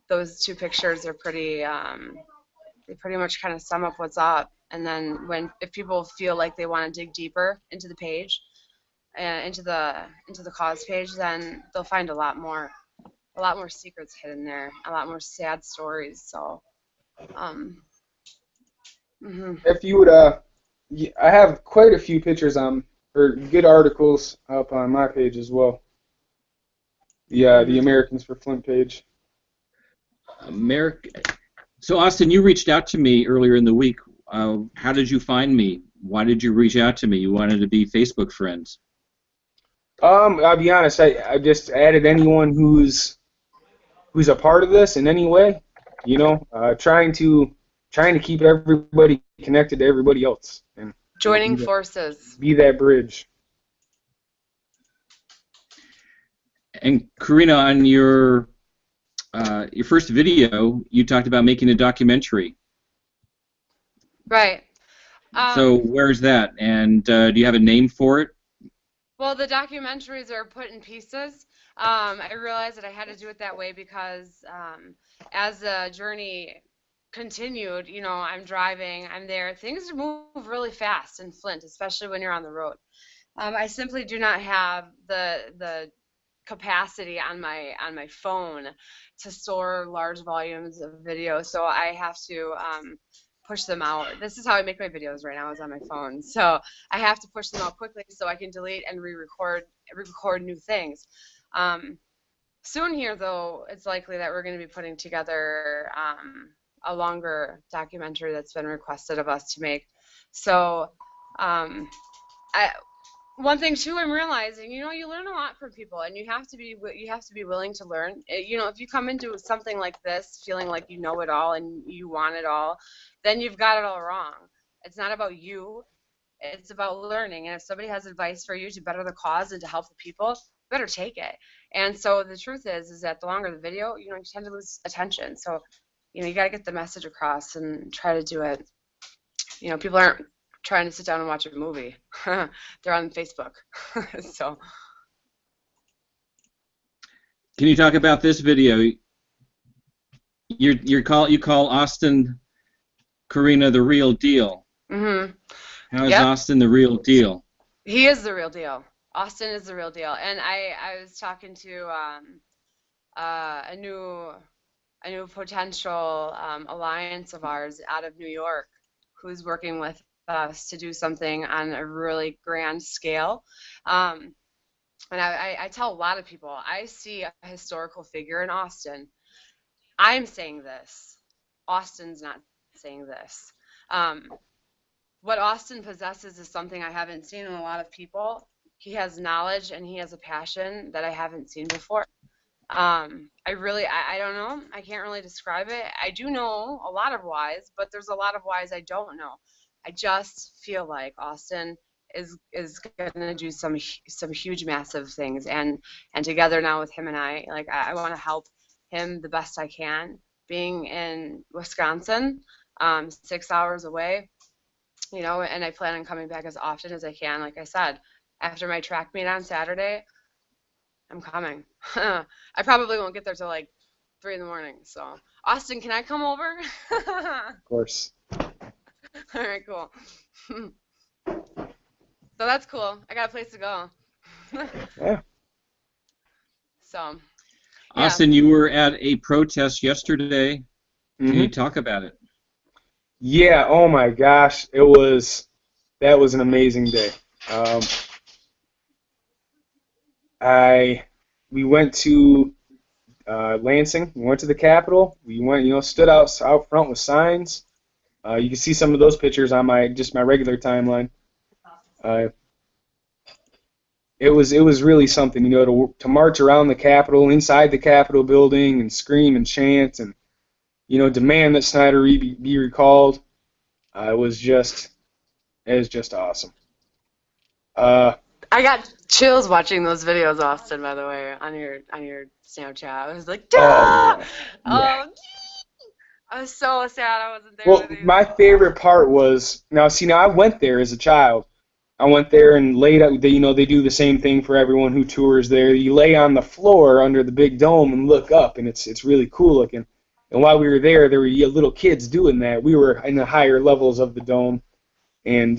those two pictures are pretty. They pretty much kind of sum up what's up. And then if people feel like they want to dig deeper into the page, into the cause page, then they'll find a lot more secrets hidden there, a lot more sad stories. So, If you would, I have quite a few pictures on, or good articles up on my page as well. The Americans for Flint page. So Auston, you reached out to me earlier in the week. How did you find me? Why did you reach out to me? You wanted to be Facebook friends. I'll be honest. I just added anyone who's a part of this in any way. You know, trying to keep everybody connected to everybody else and joining forces. Be that bridge. And Karina, on your first video, you talked about making a documentary. Right. So where's that? And do you have a name for it? Well, the documentaries are put in pieces. I realized that I had to do it that way because as the journey continued, you know, I'm driving, I'm there. Things move really fast in Flint, especially when you're on the road. I simply do not have the capacity on my phone to store large volumes of video, so I have to push them out. This is how I make my videos right now, is on my phone. So I have to push them out quickly so I can delete and record new things. Soon here, though, it's likely that we're going to be putting together a longer documentary that's been requested of us to make. So one thing too, I'm realizing, you know, you learn a lot from people, and you have to be willing to learn. You know, if you come into something like this feeling like you know it all and you want it all, then you've got it all wrong. It's not about you. It's about learning. And if somebody has advice for you to better the cause and to help the people, you better take it. And so the truth is that the longer the video, you know, you tend to lose attention. So, you know, you got to get the message across and try to do it. You know, people aren't trying to sit down and watch a movie. They're on Facebook. So, can you talk about this video? You call Auston Karina the real deal. Mm-hmm. How is Auston the real deal? He is the real deal. Auston is the real deal. And I was talking to a new potential alliance of ours out of New York, who's working with us to do something on a really grand scale. And I tell a lot of people, I see a historical figure in Auston. I'm saying this. Auston's not saying this. What Auston possesses is something I haven't seen in a lot of people. He has knowledge and he has a passion that I haven't seen before. I don't know. I can't really describe it. I do know a lot of whys, but there's a lot of whys I don't know. I just feel like Auston is going to do some huge, massive things, and together now with him and I want to help him the best I can. Being in Wisconsin, 6 hours away, you know, and I plan on coming back as often as I can. Like I said, after my track meet on Saturday, I'm coming. I probably won't get there till like 3 in the morning. So, Auston, can I come over? Of course. All right, cool. So that's cool. I got a place to go. Yeah. So. Auston, you were at a protest yesterday. Can you talk about it? Yeah. Oh my gosh, that was an amazing day. We went to Lansing. We went to the Capitol. We went, you know, stood out front with signs. You can see some of those pictures on my regular timeline. It was really something, you know, to march around the Capitol, inside the Capitol building, and scream and chant, and, you know, demand that Snyder be recalled. It was just awesome. Uh, I got chills watching those videos, Auston, by the way, on your Snapchat. I was like, oh "Duh!" yeah, yeah. Oh, I was so sad I wasn't there Well, with you. my favorite part was now. I went there as a child. I went there and laid out. They do the same thing for everyone who tours there. You lay on the floor under the big dome and look up, and it's really cool looking. And while we were there were little kids doing that. We were in the higher levels of the dome, and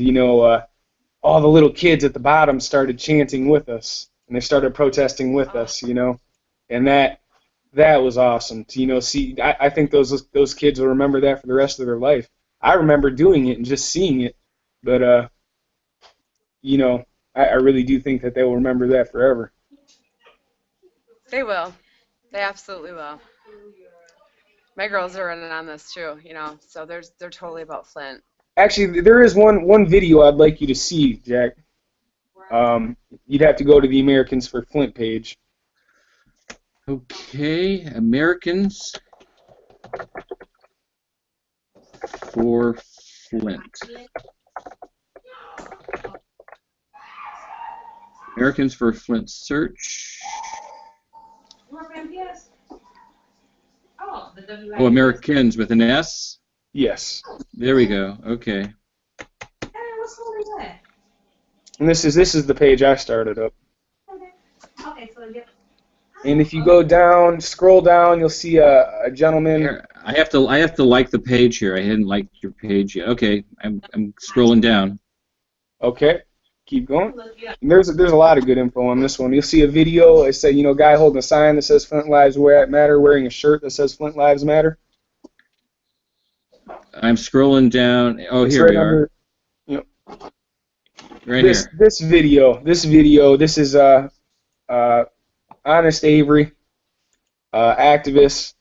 all the little kids at the bottom started chanting with us, and they started protesting with us. And that was awesome. To see, I think those kids will remember that for the rest of their life. I remember doing it and just seeing it, but you know, I really do think that they will remember that forever. They will. They absolutely will. My girls are in on this too, so they're totally about Flint. Actually, there is one video I'd like you to see, Jack. You'd have to go to the Americans for Flint page. Okay, Americans for Flint. Americans for Flint search. Oh, Americans with an S? Yes. There we go. Okay. And this is the page I started up. And if you go down, scroll down, you'll see a gentleman. Here, I have to like the page here. I hadn't liked your page yet. Okay, I'm scrolling down. Okay, keep going. And there's a lot of good info on this one. You'll see a video. It say guy holding a sign that says Flint Lives Matter, wearing a shirt that says Flint Lives Matter. I'm scrolling down. Oh, It's here right we are. under, Right this here. this video. This is Honest Avery, activist,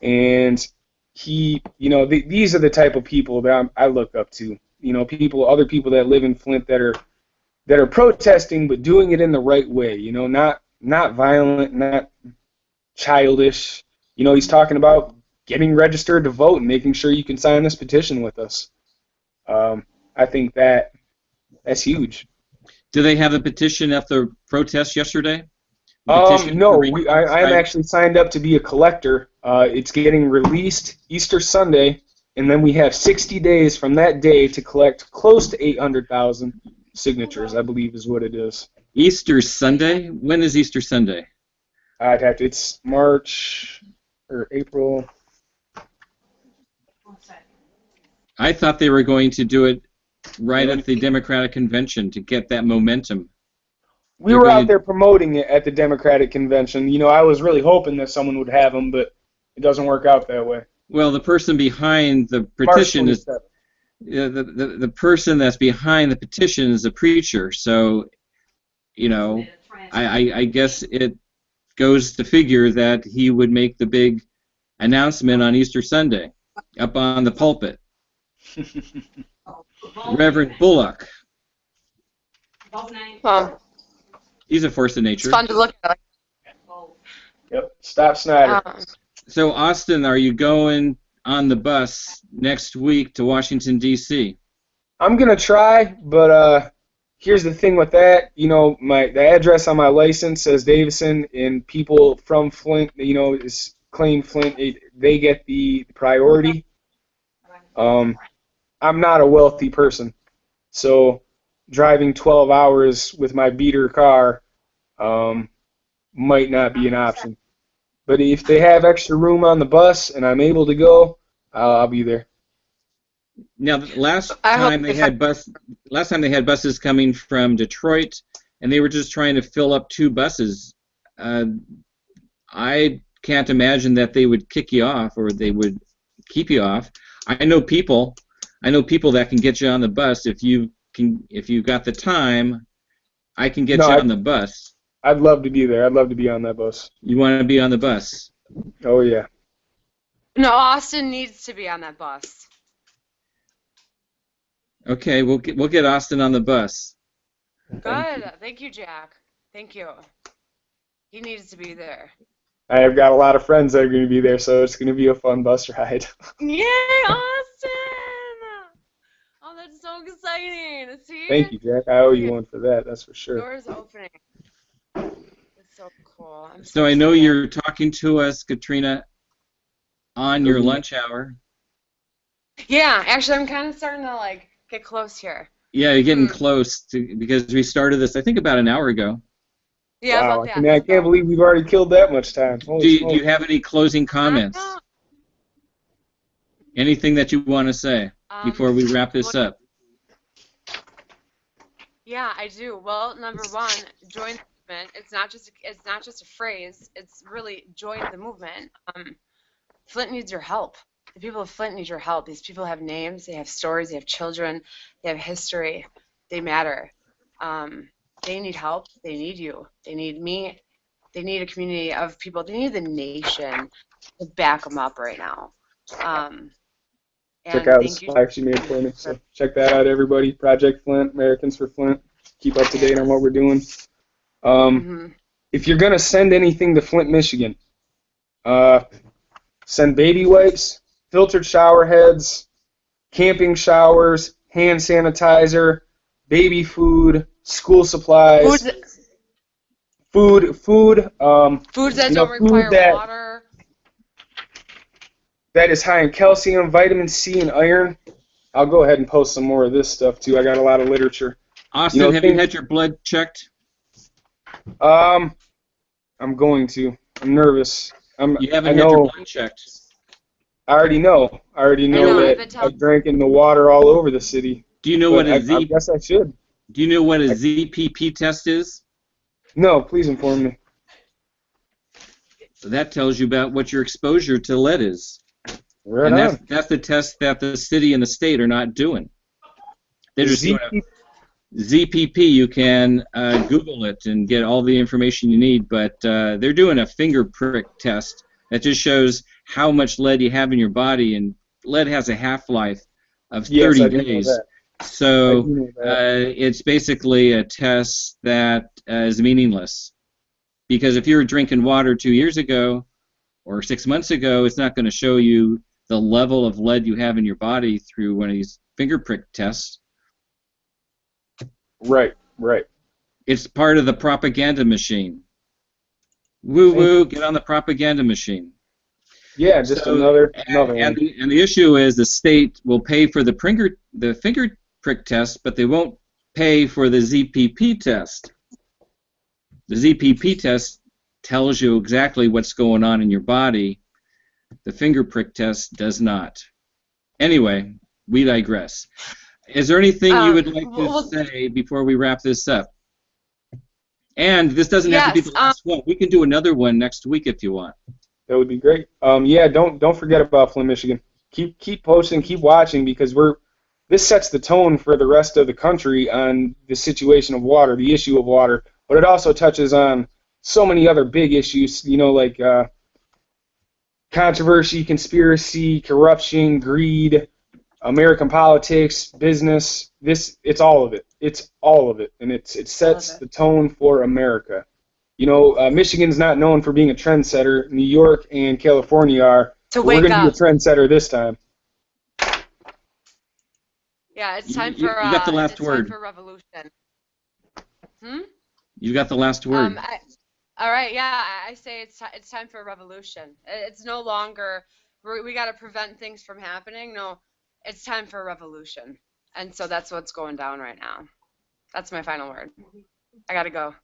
and he, these are the type of people that I look up to. Other people that live in Flint that are protesting, but doing it in the right way. Not violent, not childish. He's talking about getting registered to vote and making sure you can sign this petition with us. I think that's huge. Do they have a petition at the protest yesterday? Petition No, for I'm actually signed up to be a collector. It's getting released Easter Sunday, and then we have 60 days from that day to collect close to 800,000 signatures, I believe is what it is. Easter Sunday? When is Easter Sunday? It's March or April. I thought they were going to do it right at the Democratic Convention to get that momentum. We were out there promoting it at the Democratic Convention. I was really hoping that someone would have them, but it doesn't work out that way. Well, the person behind the petition is the person that's behind the petition is a preacher. So, I guess it goes to figure that he would make the big announcement on Easter Sunday up on the pulpit. Reverend Bullock. Well, He's a force of nature. it's fun to look at. Yep. Stop Snyder. So, Auston, are you going on the bus next week to Washington, D.C.? I'm going to try, but here's the thing with that. The address on my license says Davison, and people from Flint, claim Flint, they get the priority. I'm not a wealthy person, so driving 12 hours with my beater car might not be an option. But if they have extra room on the bus and I'm able to go, I'll be there. Now, last time they had buses coming from Detroit, and they were just trying to fill up 2 buses. I can't imagine that they would kick you off or they would keep you off. I know people that can get you on the bus if you got the time. I can get you on the bus. I'd love to be there. I'd love to be on that bus. You want to be on the bus? Oh yeah. No, Auston needs to be on that bus. Okay, we'll get Auston on the bus. Good. Thank you, Jack. Thank you. He needs to be there. I have got a lot of friends that are going to be there, so it's going to be a fun bus ride. Yay, Auston! that's so exciting. See? Thank you, Jack. I owe you one for that. That's for sure. Doors opening. It's so cool. I'm So so I know excited. you're talking to us, Katrina, on your lunch hour. Yeah, actually, I'm kind of starting to like get close here. Yeah, you're getting close to, because we started this, I think, about an hour ago. Yeah, Wow, about I that. can't believe we've already killed that much time. Holy Do smokes. you have any closing I comments? know. Anything that you want to say before we wrap this up? Yeah, I do. Well, number one, join the movement. It's not just a phrase. It's really join the movement. Flint needs your help. The people of Flint need your help. These people have names, they have stories, they have children, they have history. They matter. They need help. They need you. They need me. They need a community of people. They need the nation to back them up right now. Check And out the thank you. splash she made for me. So check that out, everybody. Project Flint, Americans for Flint. Keep up to date on what we're doing. If you're going to send anything to Flint, Michigan, send baby wipes, filtered shower heads, camping showers, hand sanitizer, baby food, school supplies, food, Foods that you know, don't food require water. that is high in calcium, vitamin C, and iron. I'll go ahead and post some more of this stuff too. I got a lot of literature. Austin, have you had your blood checked? I'm going to. I'm nervous. You haven't had your blood checked. I already know. That I drank in the water all over the city. Do you know what a I guess I should. Do you know what a ZPP test is? No, please inform me. So that tells you about what your exposure to lead is. Right and on. That's the test that the city and the state are not doing. They're just doing a ZPP. You can Google it and get all the information you need, but they're doing a finger prick test that just shows how much lead you have in your body, and lead has a half-life of 30 days. So it's basically a test that is meaningless, because if you were drinking water 2 years ago or 6 months ago, it's not going to show you the level of lead you have in your body through one of these finger prick tests. Right. It's part of the propaganda machine. Woo-woo, get on the propaganda machine. Yeah, just another one. And the issue is the state will pay for the finger prick test, but they won't pay for the ZPP test. The ZPP test tells you exactly what's going on in your body. The finger prick test does not. Anyway, we digress. Is there anything you would like to say before we wrap this up? And this doesn't have to be the last one. We can do another one next week if you want. That would be great. Yeah, don't forget about Flint, Michigan. Keep posting, keep watching, because this sets the tone for the rest of the country on the situation of water, the issue of water. But it also touches on so many other big issues, like controversy, conspiracy, corruption, greed, American politics, business. It's all of it. It's all of it, and it sets the tone for America. Michigan's not known for being a trendsetter. New York and California are. We're going to be a trendsetter this time. Yeah, it's time for you got the last word. Time for revolution. You got the last word. All right, yeah, I say it's time for a revolution. It's no longer we got to prevent things from happening. No, it's time for a revolution, and so that's what's going down right now. That's my final word. I gotta go.